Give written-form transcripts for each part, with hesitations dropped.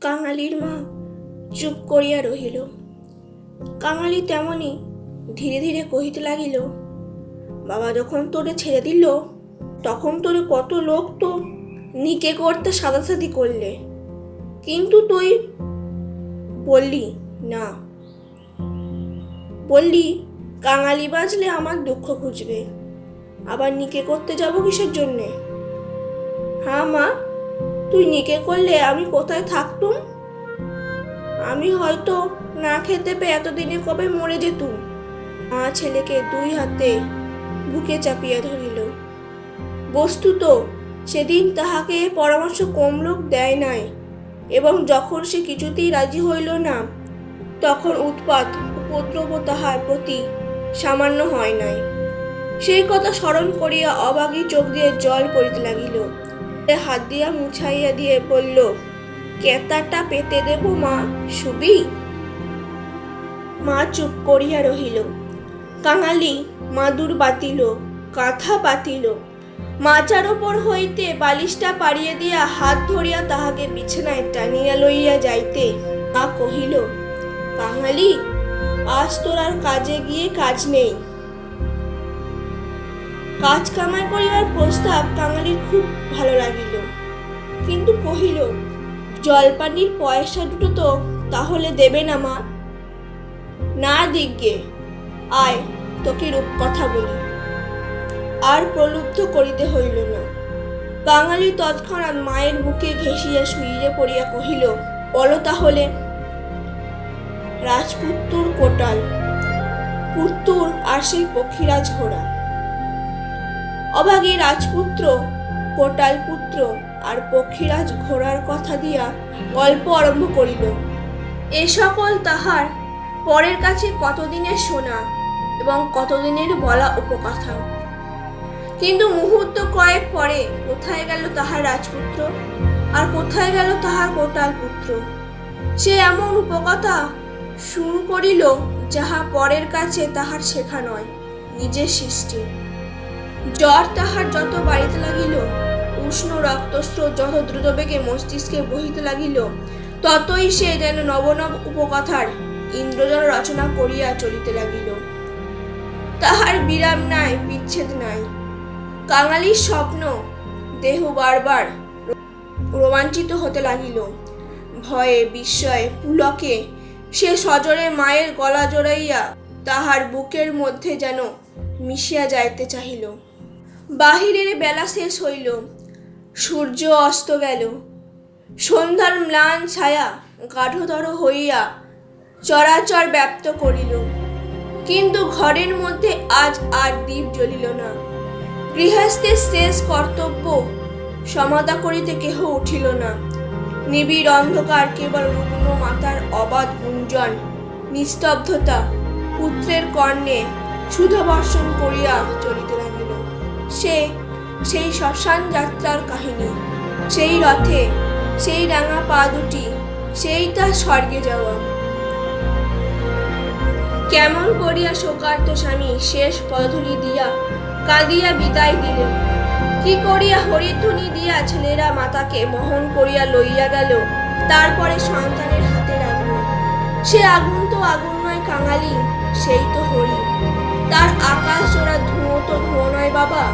কাঙালির মা চুপ করিয়া রহিল। কাঙালি তেমনি ধীরে ধীরে কহিতে লাগিল, বাবা যখন তোরে ছেড়ে দিল তখন তোরে কত লোক তো নিকে করতে সাদাসাদি করলে, কিন্তু তুই বললি না, বললি কাঙালি বাজলে আমার দুঃখ খুঁজবে, আবার নিকে করতে যাব কিসের জন্যে? হ্যাঁ মা, তুই নিকে করলে আমি কোথায় থাকতুম? আমি হয়তো না খেতে পেয়ে এতদিনে কবে মরে যেতুম। মা ছেলেকে দুই হাতে বুকে চাপিয়া ধরিল। বস্তুত সেদিন তাহাকে পরামর্শ কম লোক দেয় নাই, এবং যখন সে কিছুতেই রাজি হইল না তখন উৎপাত উপদ্রব তাহার প্রতি সামান্য হয় নাই। সেই কথা স্মরণ করিয়া অবাগী চোখ দিয়ে জল পড়িতে লাগিল। হাত দিয়া মুছাইয়া দিয়ে বলল, কেতাটা পেতে দেব মা, শুবি? মা চুপ করিয়া রহিল। কাঙালি মাদুর বাতিল, কাঁথা পাতিল, মাচার ওপর হইতে বালিশটা পাড়িয়ে দিয়া হাত ধরিয়া তাহাকে বিছানায় টানিয়া লইয়া যাইতে মা কহিল, কাঙালি, আজ তোর আর কাজে গিয়ে কাজ নেই। কাজ কামাই করিবার প্রস্তাব কাঙালির খুব ভালো লাগিল, কিন্তু কহিল, জলপানির পয়সা দুটো তো তাহলে দেবে না মা? না দিগ্গে, আয় তোকে রূপকথা বলি। আর প্রলুব্ধ করিতে হইল না। কাঙালি তৎক্ষণাৎ মায়ের বুকে ঘেঁষিয়া শুইয়া পড়িয়া কহিল, বলো তাহলে। রাজপুত্তুর কোটাল, পুত্তুর আর সেই পক্ষীরাজ ঘোড়া। অভাগী রাজপুত্র, কোটাল পুত্র আর পক্ষীরাজ ঘোড়ার কথা দিয়া গল্প আরম্ভ করিল। এ সকল তাহার পরের কাছে কতদিনের শোনা এবং কতদিনের বলা উপকথা। কিন্তু মুহূর্ত কয়েক পরে কোথায় গেল তাহার রাজপুত্র, আর কোথায় গেল তাহার কোটাল পুত্র? সে এমন উপকথা শুরু করিল যাহা পরের কাছে তাহার শেখা নয়, নিজের সৃষ্টি। জ্বর তাহার যত বাড়িতে লাগিল, উষ্ণ রক্তস্রোত যত দ্রুতবেগে মস্তিষ্কে বহিতে লাগিল, ততই সে যেন নবনব উপকথার ইন্দ্রজাল রচনা করিয়া চলিতে লাগিল। তাহার বিরাম নাই, বিচ্ছেদ নাই। কাঙালির স্বপ্ন দেহ বারবার রোমাঞ্চিত হতে লাগিল। ভয়ে বিস্ময়ে পুলকে সে সজোরে মায়ের গলা জড়াইয়া তাহার বুকের মধ্যে যেন মিশিয়া যাইতে চাহিল। বাহিরের বেলা শেষ হইল, সূর্য অস্ত গেল। সন্ধ্যার ম্লান ছায়া গাঢ়তর হইয়া চরাচর ব্যাপ্ত করিল, কিন্তু ঘরের মধ্যে আজ আর দীপ জ্বলিল না। গৃহস্থের শেষ কর্তব্য সমাধা করিতে কেহ উঠিল না। নিবিড় অন্ধকার, কেবল রুগ্ন মাতার অবাধ গুঞ্জন, নিস্তব্ধতা পুত্রের কর্ণে সুধাবর্ষণ করিয়া চলিতে লাগিল। সেই শ্মশান যাত্রার কাহিনী, সেই রথে, সেই রাঙা পা দুটি, সেই তার স্বর্গে যাওয়া। কেমন করিয়া শোকার্ত স্বামী শেষ পদধূলি দিয়া কাঁদিয়া বিদায় দিলেন। কি করিয়া হরিধ্বনি দিয়া ছেলেরা মাতাকে বহন করিয়া লইয়া গেল। তারপরে সন্তানের হাতের আগুন, সে আগুন তো আগুন নয় কাঙালি, সেই তো হরি। তার আকাশ জোড়া ধুঁয়ো তো ধুঁয়ো নয় বাবা,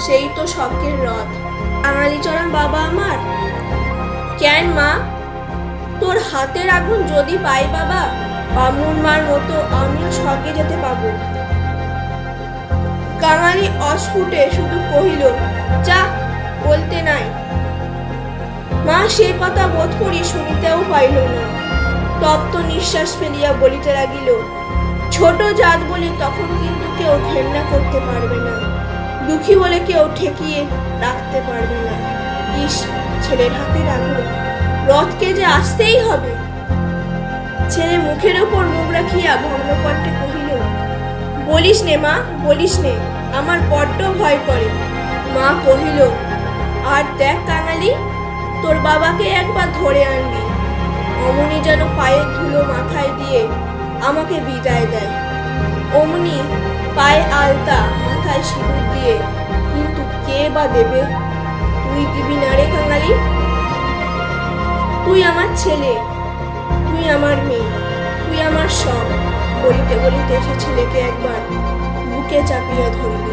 সেই তো স্বর্গের রথ। কাঙালি চরণ বাবা আমার। কেন মা, তোর হাতের আগুন যদি পাই বাবা, অমন মার মতো আমিও স্বর্গে যেতে পাবো। কাঙালি অস্ফুটে শুধু কহিল, যা, বলতে নাই। মা সে কথা বোধ করি শুনিতেও পাইল না। তপ্ত নিঃশ্বাস ফেলিয়া বলিতে লাগিল, ছোট জাত বলে তখন কিন্তু কেউ ঘেন্না করতে পারবে না, দুঃখী বলে কেউ ঠেকিয়ে রাখতে পারবে না। ইস, ছেলের হাতের আগুন, রথকে যে আসতেই হবে। ছেলে মুখের ওপর মুখ রাখিয়া ভগ্ন কণ্ঠে কহিল, বলিস নে মা, বলিস নে, আমার বড্ড ভয় করে। মা কহিল, আর দেখ কাঙালি, তোর বাবাকে একবার ধরে আনবি, অমনি যেন পায়ের ধুলো মাথায় দিয়ে আমাকে বিদায় দেয়। অমনি পায়ে আলতা, মাথায় সিঁদুর দিয়ে, কিন্তু কে বা দেবে? তুই দিবি না রে কাঙালি? তুই আমার ছেলে, তুই আমার মেয়ে, তুই আমার সব বলিতে বলিতে সে ছেলেকে একবার বুকে চাপিয়া ধরিল।